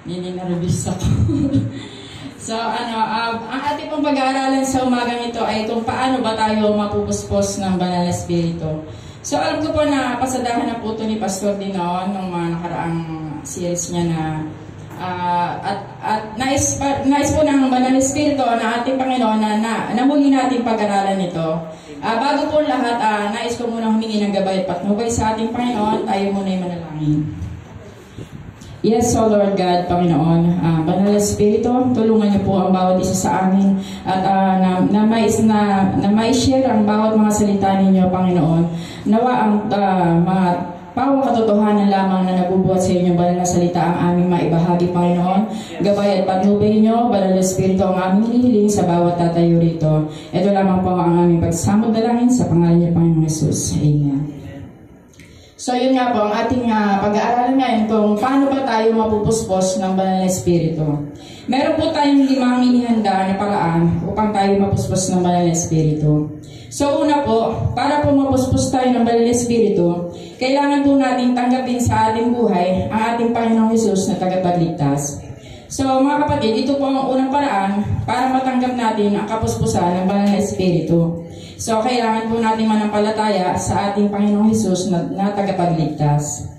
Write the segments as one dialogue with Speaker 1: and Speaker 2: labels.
Speaker 1: Nininarabis ako. So, ang ating pong pag-aaralan sa umagang ito ay kung paano ba tayo mapupuspos ng banal na espiritu. So, alam ko po na pasadahan na po ito ni Pastor Dinoon ng mga nakaraang series niya na nais po ng banal na espiritu na ating Panginoon na muli natin pag-aralan ito. Bago po lahat, nais ko muna humingi ng gabay at patnubay sa ating Panginoon. Tayo muna'y manalangin. Yes, O Lord God, Panginoon, Banal na Espiritu, tulungan niyo po ang bawat isa sa amin at na ma-share ang bawat mga salita ninyo, Panginoon. Nawa ang mga pawang katotohanan lamang na nabubuhat sa inyong banal na salita ang aming maibahagi, Panginoon. Gabay at patnubay niyo, Banal na Espiritu, ang aming hinihiling sa bawat tatayo rito. Ito lamang po ang aming pagsamod dalangin sa pangalan niyo, Panginoon Jesus. Amen. So yun nga po, ang ating pag-aaralan ngayon kung paano ba tayo mapupuspos ng banal na espiritu. Meron po tayong 5 inihanda na paraan upang tayo mapuspos ng banal na espiritu. So una po, para po mapuspos tayo ng banal na espiritu, kailangan po natin tanggapin sa ating buhay ang ating Panginoong Hesus na tagapagligtas. So mga kapatid, ito po ang unang paraan para matanggap natin ang kapuspusan ng banal na espiritu. So, kailangan po natin manampalataya sa ating Panginoong Hesus na tagapagligtas.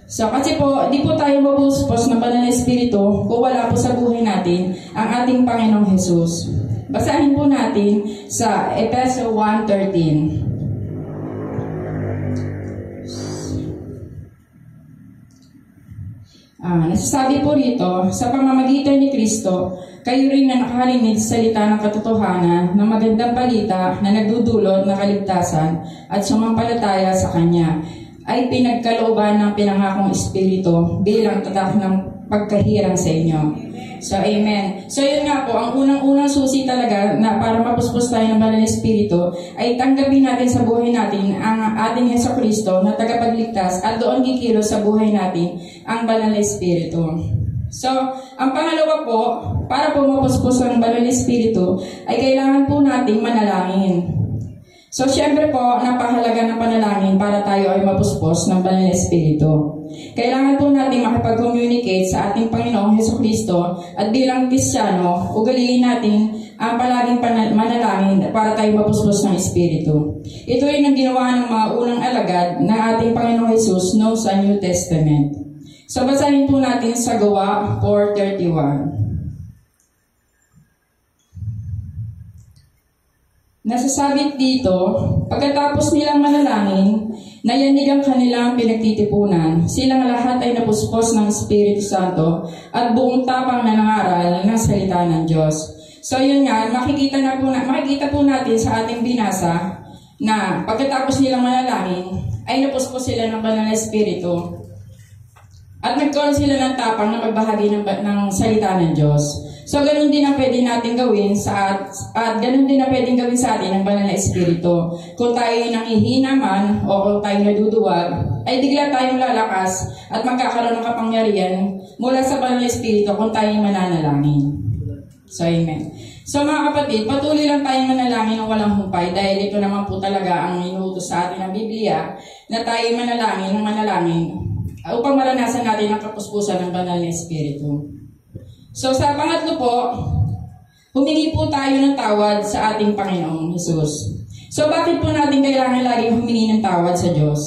Speaker 1: So, kasi po, di po tayo mapuspos ng banal na espiritu kung wala po sa buhay natin ang ating Panginoong Hesus. Basahin po natin sa Efeso 1:13. Nasasabi po rito, sa pamamagitan ni Kristo, kayo rin na nakahalinig sa salita ng katotohanan ng magandang balita na nagdudulot ng kaligtasan at sumampalataya sa Kanya, ay pinagkalooban ng pinangakong Espiritu bilang tatak ng pagkahirang sa inyo. So, amen. So, yun nga po, ang unang-unang susi talaga na para mapuspos tayo ng banal na espiritu ay tanggapin natin sa buhay natin ang ating Jesucristo na tagapagligtas at doon kikilos sa buhay natin ang banal na espiritu. So, ang pangalawa po, para po mapuspos ang banal na espiritu ay kailangan po nating manalangin. So, syempre po, napahalaga ng panalangin para tayo ay mapuspos ng banal na espiritu. Kailangan po natin makipag-communicate sa ating Panginoong Jesucristo at bilang Kristiyano, ugaliin natin ang palaging manalangin para tayo mapuspos ng espiritu. Ito rin ang ginawa ng mga unang alagad ng ating Panginoong Jesus noong sa New Testament. So, basahin po natin sa Gawa 4:31. Nasasabit dito, pagkatapos nilang manalangin, nayanig ang kanilang pinagtitipunan. Silang lahat ay napuspos ng Espiritu Santo at buong tapang na nangaral ng salita ng Diyos. So yun nga, makikita po natin sa ating binasa na pagkatapos nilang manalangin, ay napuspos sila ng banal na Espiritu at nagkaroon sila ng tapang na magbahagi ng salita ng Diyos. So, ganun din ang pwede natin gawin at ganun din ang pwedeng gawin sa atin ng banal na espiritu. Kung tayo nangihina man o kung tayo naduduwag, ay bigla tayong lalakas at magkakaroon ng kapangyarihan mula sa banal na espiritu kung tayo mananalangin. So, amen. So, mga kapatid, patuloy lang tayong manalangin ng walang humpay dahil ito naman po talaga ang inuutos sa atin ng Biblia na tayo manalangin upang maranasan natin ang kapuspusan ng banal na espiritu. So sa pangatlo po, humingi po tayo ng tawad sa ating Panginoong Hesus. So bakit po natin kailangan laging humingi ng tawad sa Diyos?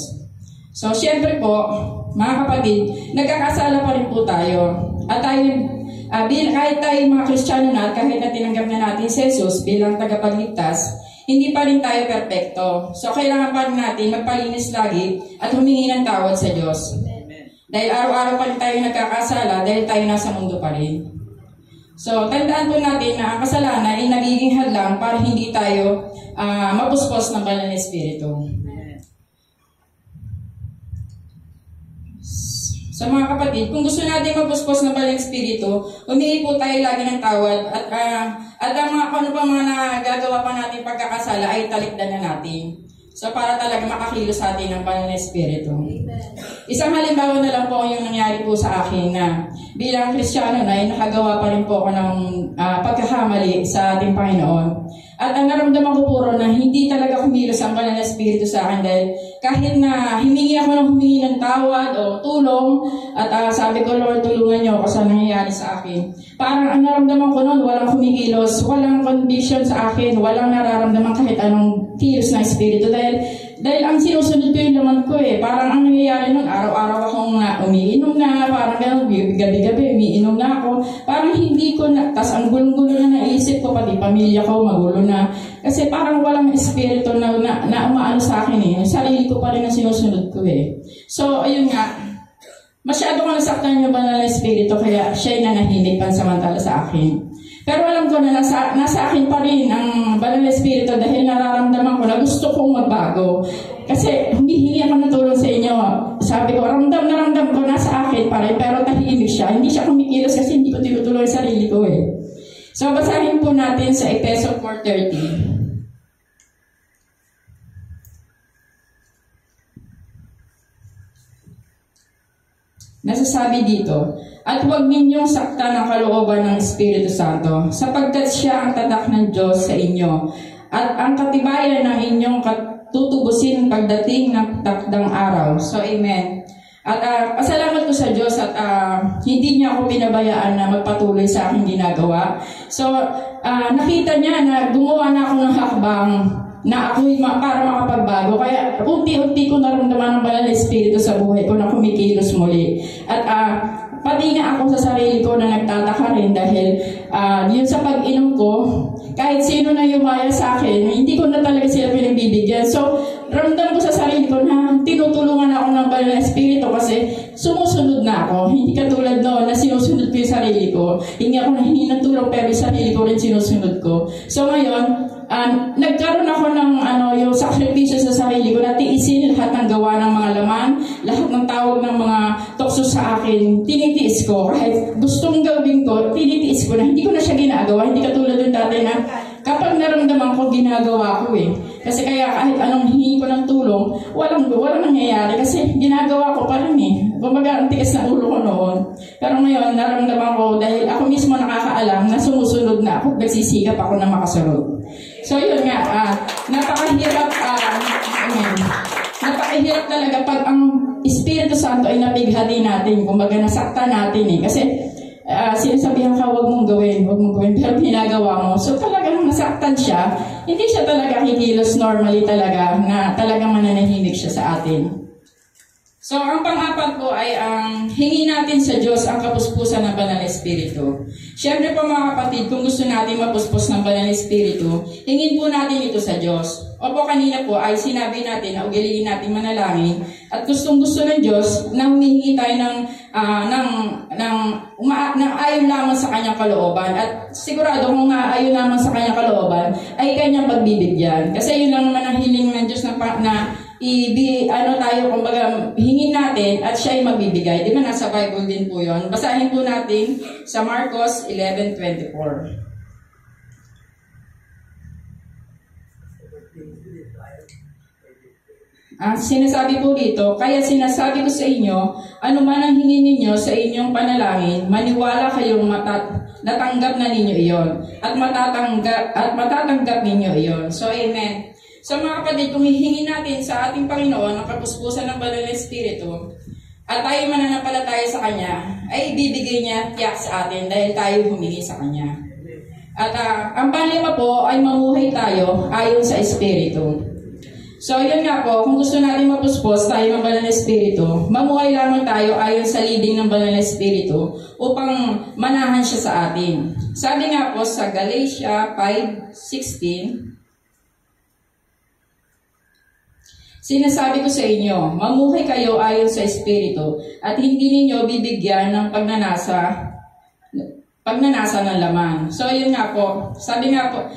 Speaker 1: So syempre po, mga kapatid, nagkakasala pa rin po tayo. At tayo, kahit tayo mga Kristiyano na at kahit na tinanggap na natin si Jesus bilang tagapagligtas, hindi pa rin tayo perpekto. So kailangan pa rin natin magpalinis lagi at humingi ng tawad sa Diyos. Dahil araw-araw pa rin tayo nagkakasala dahil tayo nasa mundo pa rin. So, tandaan po natin na ang kasalanan ay nagiging hadlang para hindi tayo mapuspos ng banal na espiritu. So mga kapatid, kung gusto natin mapuspos ng banal na espiritu, humingi po tayo lagi ng tawad at ang mga ano pa mga nagagawa pa natin pagkakasala ay talikdan na natin. So para talaga makakilos sa atin ng banal na espiritu. Isang halimbawa na lang po yung nangyari po sa akin na bilang Kristiyano na nakagawa pa rin po ako ng pagkakamali sa ating Panginoon. At ang naramdaman ko puro na hindi talaga kumilos ang banal na Espiritu sa akin dahil kahit na humingi ako ng tawad o tulong at sabi ko, Lord, tulungan niyo ako sa nangyayari sa akin. Parang ang naramdaman ko noon, walang kumikilos, walang conviction sa akin, walang nararamdaman kahit anong kilos na Espiritu dahil ang sinusunod ko yung laman ko eh. Parang ang nangyayari nun, araw-araw akong umiinom na, parang gano'n, gabi-gabi, umiinom na ako. Parang hindi ko na, tas ang gulong-gulo na naisip ko, pati pamilya ko, magulo na. Kasi parang walang espiritu na umaano sa akin eh. Sarili ko pa rin ang sinusunod ko eh. So, ayun nga, masyado ko nasaktan yung banal na espiritu, kaya siya'y nanahimik pansamantala sa akin. Pero alam ko na nasa akin pa rin ang banal na espiritu dahil nararamdaman ko na gusto kong magbago. Kasi humihingi ako ng tulong sa inyo. Sabi ko, ramdam ko nasa akin pa rin, pero tahimik siya. Hindi siya kumikilos kasi hindi ko tinutuloy sa sarili ko eh. So basahin po natin sa Efeso 4:30. Nasasabi dito, at huwag ninyong saktan ang kalooban ng Espiritu Santo, sapagkat siya ang tatak ng Diyos sa inyo, at ang katibayan ng inyong tutubusin pagdating ng takdang araw. So, amen. At pasalamat ko sa Diyos at hindi niya ako pinabayaan na magpatuloy sa aking ginagawa. So, nakita niya na gumawa na ako ng hakbang na ako'y para makapagbago. Kaya unti-unti ko naramdaman ng banal na Espiritu sa buhay ko na kumikilos muli. At pati nga ako sa sarili ko na nagtataka rin dahil yun sa pag-inom ko, kahit sino na yumaya sa akin, hindi ko na talaga sila pinagbibigyan. So, ramdam ko sa sarili ko na tinutulungan ako ng banal na Espiritu kasi sumusunod na ako. Hindi katulad noon na sinusunod ko yung sarili ko. Hindi ako nahingi ng tulong pero yung sarili ko rin sinusunod ko. So ngayon, nagkaroon ako ng yung sakripisyo sa sarili ko na tiisin lahat ng gawa ng mga laman, lahat ng tawag ng mga tukso sa akin, tinitiis ko. Kahit gustong gawin ko, tinitiis ko na. Hindi ko na siya ginagawa. Hindi katulad ng dati na kapag naramdaman ko, ginagawa ko eh. Kasi kaya kahit anong hingi ko ng tulong, walang nangyayari kasi ginagawa ko pa rin eh. Kumbaga, ang tigas na ulo ko noon. Pero ngayon, naramdaman ko dahil ako mismo nakakaalam na sumusunod na ako, nagsisikap ako na makasunod. So yun nga, napakahirap, napakahirap talaga pag ang Espiritu Santo ay napighati natin, kumbaga nasaktan natin eh. Kasi sinasabihan ka, huwag mong gawin, pero ginagawa mo. So talagang nasaktan siya, hindi siya talaga kikilos normally talaga, na talagang mananahimik siya sa atin. So, ang pang-apat po ay ang hingi natin sa Diyos ang kapuspusan ng Banal na Espiritu. Siyempre po mga kapatid, kung gusto natin mapuspos ng Banal na Espiritu, hingin po natin ito sa Diyos. Opo, kanina po ay sinabi natin na ugaliin natin manalangin at gustong-gusto ng Diyos na humihingi tayo ng ayon lamang sa kanyang kalooban. At sigurado kung ayon lamang sa kanyang kalooban ay kanyang pagbibigyan. Kasi yun lang naman ang hiling ng Diyos tayo, kumbaga, hingin natin at siya ay magbibigay. Di ba nasa Bible din po yun? Basahin po natin sa Marcos 11:24. Sinasabi po dito, kaya sinasabi ko sa inyo, ano man ang hingin ninyo sa inyong panalangin, maniwala kayong natanggap na ninyo iyon at matatanggap ninyo iyon. So, amen. So mga kapatid, kung hihingin natin sa ating Panginoon ang kapuspusan ng Banal na Espiritu at tayo mananampalataya sa Kanya, ay ibibigay niya tiyak sa atin dahil tayo humingi sa Kanya. At ang panlima po ay mamuhay tayo ayon sa Espiritu. So yun nga po, kung gusto natin mapuspos tayo ng Banal na Espiritu, mamuhay lamang tayo ayon sa leading ng Banal na Espiritu upang manahan siya sa atin. Sabi nga po sa Galatia 5:16, sinasabi ko sa inyo, mamuhay kayo ayon sa Espiritu at hindi ninyo bibigyan ng pagnanasa ng laman. So, yun nga po. Sabi nga po,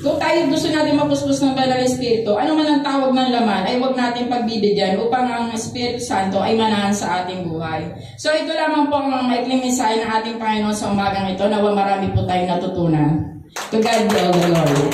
Speaker 1: kung tayo gusto natin mapuspos ng Banal na Espiritu, ano man ang tawag ng laman, ay huwag natin pagbibigyan upang ang Espiritu Santo ay manahan sa ating buhay. So, ito lamang po ang maikling mensahe ng ating Panginoon sa umagang ito. Nawa marami po tayong natutunan. To God be all the glory.